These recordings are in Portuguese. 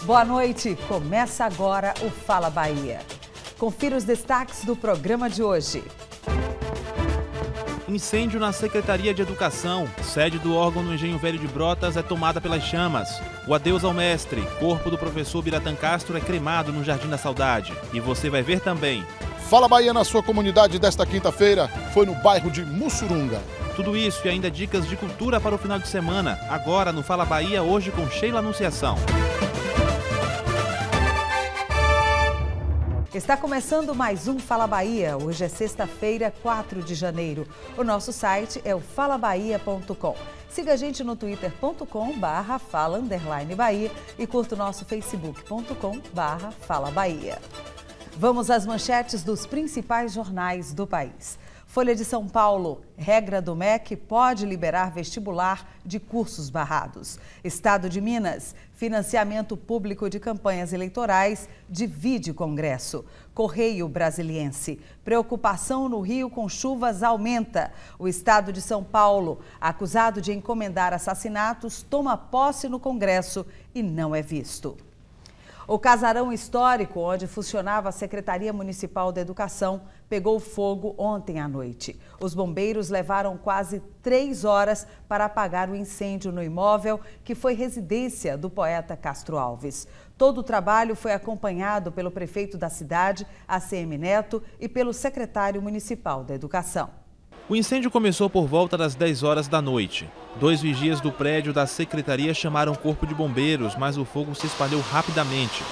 Boa noite, começa agora o Fala Bahia. Confira os destaques do programa de hoje. Incêndio na Secretaria de Educação. Sede do órgão no Engenho Velho de Brotas é tomada pelas chamas. O adeus ao mestre. Corpo do professor Biratã Castro é cremado no Jardim da Saudade. E você vai ver também. Fala Bahia na sua comunidade desta quinta-feira foi no bairro de Mussurunga. Tudo isso e ainda dicas de cultura para o final de semana. Agora no Fala Bahia, hoje com Sheila Anunciação. Está começando mais um Fala Bahia. Hoje é sexta-feira, 4 de janeiro. O nosso site é o falabahia.com. Siga a gente no twitter.com/fala_bahia e curta o nosso facebook.com/falabahia. Vamos às manchetes dos principais jornais do país. Folha de São Paulo, regra do MEC pode liberar vestibular de cursos barrados. Estado de Minas, financiamento público de campanhas eleitorais divide Congresso. Correio Brasiliense, preocupação no Rio com chuvas aumenta. O Estado de São Paulo, acusado de encomendar assassinatos, toma posse no Congresso e não é visto. O casarão histórico, onde funcionava a Secretaria Municipal da Educação, pegou fogo ontem à noite. Os bombeiros levaram quase 3 horas para apagar o incêndio no imóvel, que foi residência do poeta Castro Alves. Todo o trabalho foi acompanhado pelo prefeito da cidade, ACM Neto, e pelo secretário municipal da Educação. O incêndio começou por volta das 10 horas da noite. 2 vigias do prédio da secretaria chamaram o corpo de bombeiros, mas o fogo se espalhou rapidamente.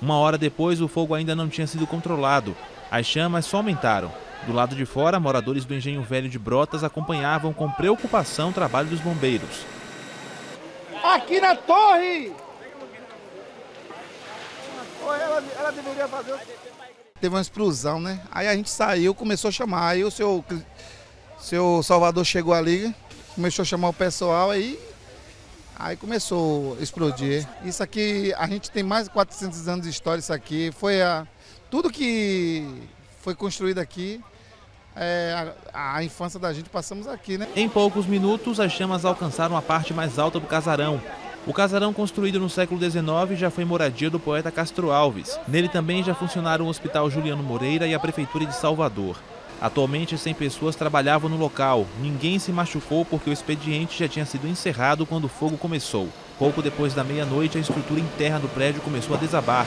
1 hora depois, o fogo ainda não tinha sido controlado. As chamas só aumentaram. Do lado de fora, moradores do Engenho Velho de Brotas acompanhavam com preocupação o trabalho dos bombeiros. Aqui na torre! Ela deveria fazer... Teve uma explosão, né? Aí a gente saiu, começou a chamar. Aí o seu Salvador chegou ali, começou a chamar o pessoal, aí começou a explodir. Isso aqui, a gente tem mais de 400 anos de história, isso aqui. Tudo que foi construído aqui, a infância da gente passamos aqui, né? Em poucos minutos, as chamas alcançaram a parte mais alta do casarão. O casarão, construído no século XIX, já foi moradia do poeta Castro Alves. Nele também já funcionaram o Hospital Juliano Moreira e a Prefeitura de Salvador. Atualmente, 100 pessoas trabalhavam no local. Ninguém se machucou porque o expediente já tinha sido encerrado quando o fogo começou. Pouco depois da meia-noite, a estrutura interna do prédio começou a desabar.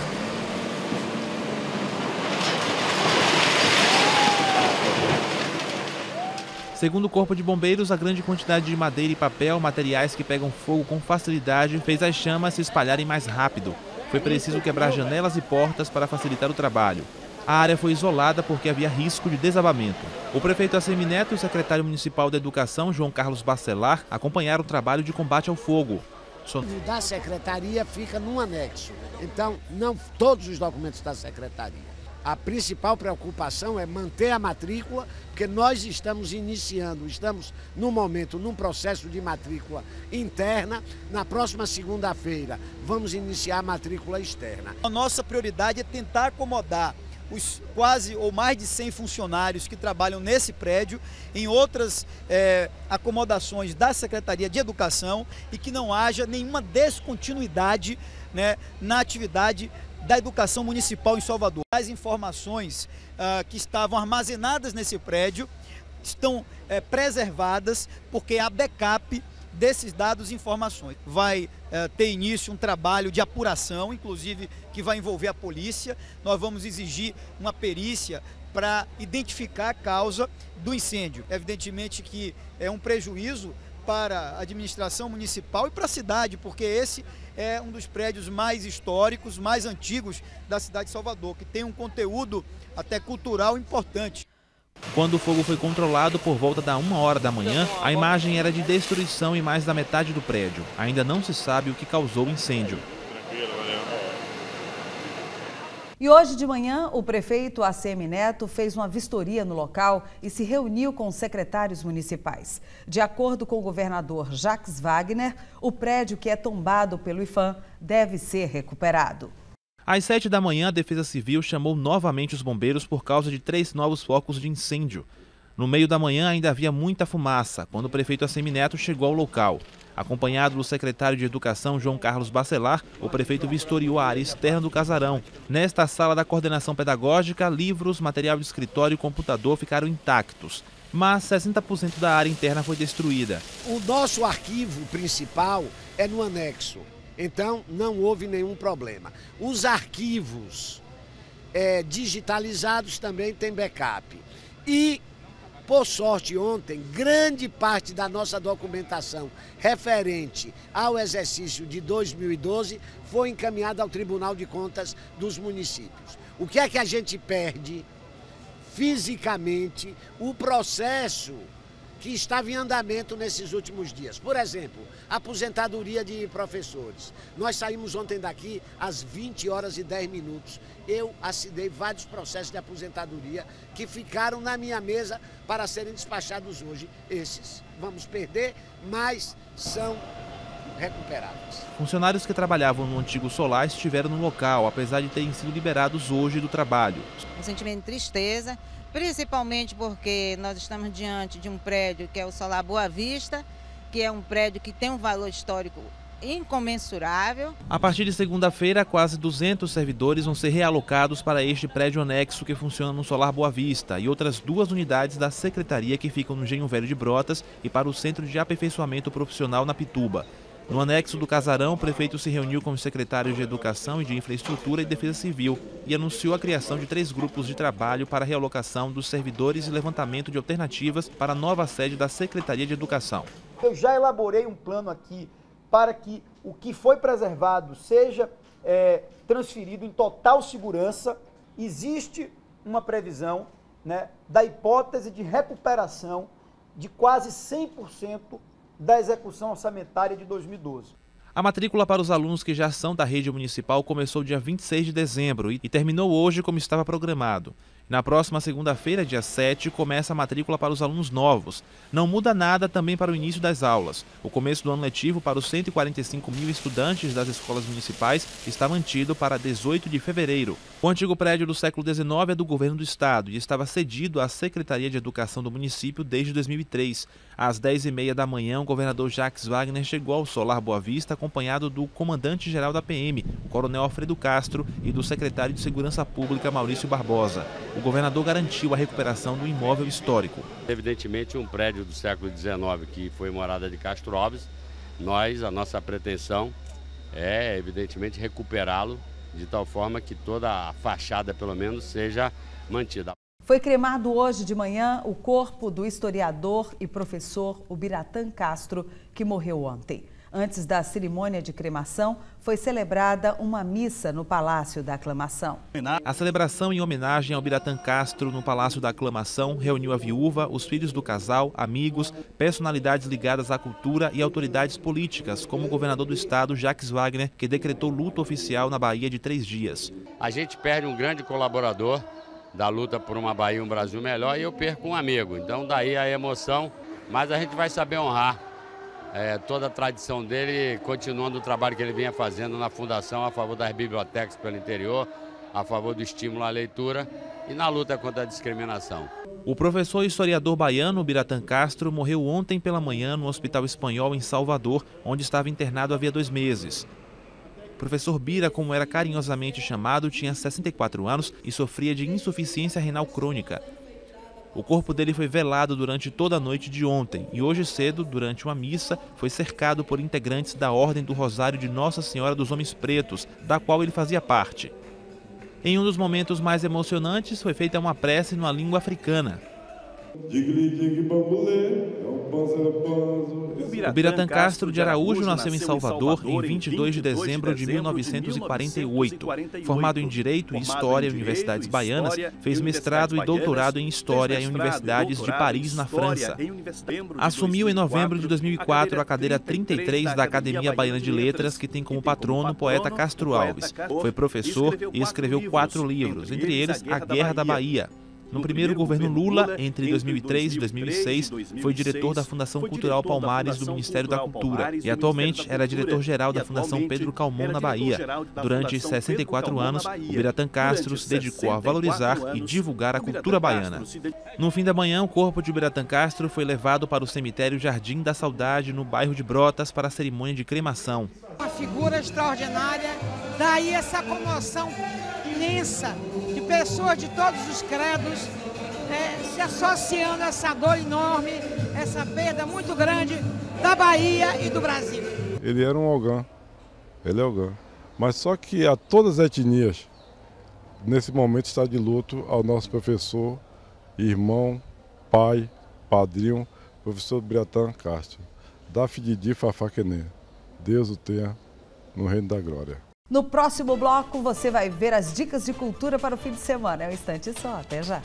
Segundo o Corpo de Bombeiros, a grande quantidade de madeira e papel, materiais que pegam fogo com facilidade, fez as chamas se espalharem mais rápido. Foi preciso quebrar janelas e portas para facilitar o trabalho. A área foi isolada porque havia risco de desabamento. O prefeito ACM Neto e o secretário municipal da Educação, João Carlos Bacelar, acompanharam o trabalho de combate ao fogo. O da secretaria fica num anexo. Então, não todos os documentos da secretaria. A principal preocupação é manter a matrícula, porque nós estamos no momento, num processo de matrícula interna. Na próxima segunda-feira, vamos iniciar a matrícula externa. A nossa prioridade é tentar acomodar os quase ou mais de 100 funcionários que trabalham nesse prédio em outras acomodações da Secretaria de Educação e que não haja nenhuma descontinuidade, né, na atividade da Educação Municipal em Salvador. As informações que estavam armazenadas nesse prédio estão preservadas porque há backup desses dados e informações. Vai ter início um trabalho de apuração, inclusive que vai envolver a polícia. Nós vamos exigir uma perícia para identificar a causa do incêndio. Evidentemente que é um prejuízo para a administração municipal e para a cidade, porque esse é um dos prédios mais históricos, mais antigos da cidade de Salvador, que tem um conteúdo até cultural importante. Quando o fogo foi controlado por volta da 1 hora da manhã, a imagem era de destruição em mais da metade do prédio. Ainda não se sabe o que causou o incêndio. E hoje de manhã, o prefeito ACM Neto fez uma vistoria no local e se reuniu com os secretários municipais. De acordo com o governador Jacques Wagner, o prédio que é tombado pelo IPHAN deve ser recuperado. Às 7 da manhã, a Defesa Civil chamou novamente os bombeiros por causa de 3 novos focos de incêndio. No meio da manhã ainda havia muita fumaça, quando o prefeito ACM Neto chegou ao local. Acompanhado do secretário de Educação, João Carlos Bacelar, o prefeito vistoriou a área externa do casarão. Nesta sala da coordenação pedagógica, livros, material de escritório e computador ficaram intactos, mas 60% da área interna foi destruída. O nosso arquivo principal é no anexo, então não houve nenhum problema. Os arquivos digitalizados também têm backup. E, por sorte, ontem, grande parte da nossa documentação referente ao exercício de 2012 foi encaminhada ao Tribunal de Contas dos municípios. O que é que a gente perde? Fisicamente, o processo que estava em andamento nesses últimos dias. Por exemplo, a aposentadoria de professores. Nós saímos ontem daqui às 20h10. Eu assinei vários processos de aposentadoria que ficaram na minha mesa para serem despachados hoje. Esses vamos perder, mas são recuperados. Funcionários que trabalhavam no antigo solar estiveram no local, apesar de terem sido liberados hoje do trabalho. Um sentimento de tristeza, principalmente porque nós estamos diante de um prédio que é o Solar Boa Vista, que é um prédio que tem um valor histórico incomensurável. A partir de segunda-feira, quase 200 servidores vão ser realocados para este prédio anexo que funciona no Solar Boa Vista e outras 2 unidades da Secretaria que ficam no Engenho Velho de Brotas e para o Centro de Aperfeiçoamento Profissional na Pituba. No anexo do casarão, o prefeito se reuniu com os secretários de Educação e de Infraestrutura e Defesa Civil e anunciou a criação de 3 grupos de trabalho para a realocação dos servidores e levantamento de alternativas para a nova sede da Secretaria de Educação. Eu já elaborei um plano aqui para que o que foi preservado seja transferido em total segurança. Existe uma previsão, né, da hipótese de recuperação de quase 100% da execução orçamentária de 2012. A matrícula para os alunos que já são da rede municipal começou dia 26 de dezembro e terminou hoje como estava programado. Na próxima segunda-feira, dia 7, começa a matrícula para os alunos novos. Não muda nada também para o início das aulas. O começo do ano letivo para os 145 mil estudantes das escolas municipais está mantido para 18 de fevereiro. O antigo prédio do século XIX é do governo do estado e estava cedido à Secretaria de Educação do município desde 2003. Às 10h30 da manhã, o governador Jacques Wagner chegou ao Solar Boa Vista acompanhado do comandante-geral da PM, o coronel Alfredo Castro, e do secretário de Segurança Pública, Maurício Barbosa. O governador garantiu a recuperação do imóvel histórico. Evidentemente, um prédio do século XIX que foi morada de Castro Alves, a nossa pretensão é, evidentemente, recuperá-lo de tal forma que toda a fachada, pelo menos, seja mantida. Foi cremado hoje de manhã o corpo do historiador e professor Ubiratã Castro, que morreu ontem. Antes da cerimônia de cremação, foi celebrada uma missa no Palácio da Aclamação. A celebração em homenagem ao Ubiratã Castro no Palácio da Aclamação reuniu a viúva, os filhos do casal, amigos, personalidades ligadas à cultura e autoridades políticas, como o governador do estado, Jacques Wagner, que decretou luto oficial na Bahia de 3 dias. A gente perde um grande colaborador da luta por uma Bahia e um Brasil melhor e eu perco um amigo. Então daí a emoção, mas a gente vai saber honrar toda a tradição dele, continuando o trabalho que ele vinha fazendo na Fundação a favor das bibliotecas pelo interior, a favor do estímulo à leitura e na luta contra a discriminação. O professor e historiador baiano Ubiratã Castro morreu ontem pela manhã no Hospital Espanhol em Salvador, onde estava internado havia 2 meses. O professor Bira, como era carinhosamente chamado, tinha 64 anos e sofria de insuficiência renal crônica. O corpo dele foi velado durante toda a noite de ontem e hoje cedo, durante uma missa, foi cercado por integrantes da Ordem do Rosário de Nossa Senhora dos Homens Pretos, da qual ele fazia parte. Em um dos momentos mais emocionantes, foi feita uma prece numa língua africana. Ubiratã Castro de Araújo nasceu em Salvador em 22 de dezembro de 1948. Formado em Direito e História em universidades baianas, fez mestrado e doutorado em História em universidades de Paris, na França. Assumiu em novembro de 2004 a cadeira 33 da Academia Baiana de Letras, que tem como patrono o poeta Castro Alves. Foi professor e escreveu 4 livros, entre eles A Guerra da Bahia. No primeiro governo Lula, entre 2003 e 2006, foi diretor da Fundação Cultural Palmares do Ministério da Cultura e atualmente era diretor-geral da Fundação Pedro Calmon na Bahia. Durante 64 anos, o Biratã Castro se dedicou a valorizar e divulgar a cultura baiana. No fim da manhã, o corpo de Biratã Castro foi levado para o cemitério Jardim da Saudade, no bairro de Brotas, para a cerimônia de cremação. Uma figura extraordinária, daí essa comoção imensa de pessoas de todos os credos se associando a essa dor enorme, essa perda muito grande da Bahia e do Brasil. Ele era um Ogã, ele é Ogã, mas só que a todas as etnias, nesse momento está de luto ao nosso professor, irmão, pai, padrinho, professor Biratã Castro, da Fididi Fafaquené. Deus o tenha no reino da glória. No próximo bloco você vai ver as dicas de cultura para o fim de semana. É um instante só, até já.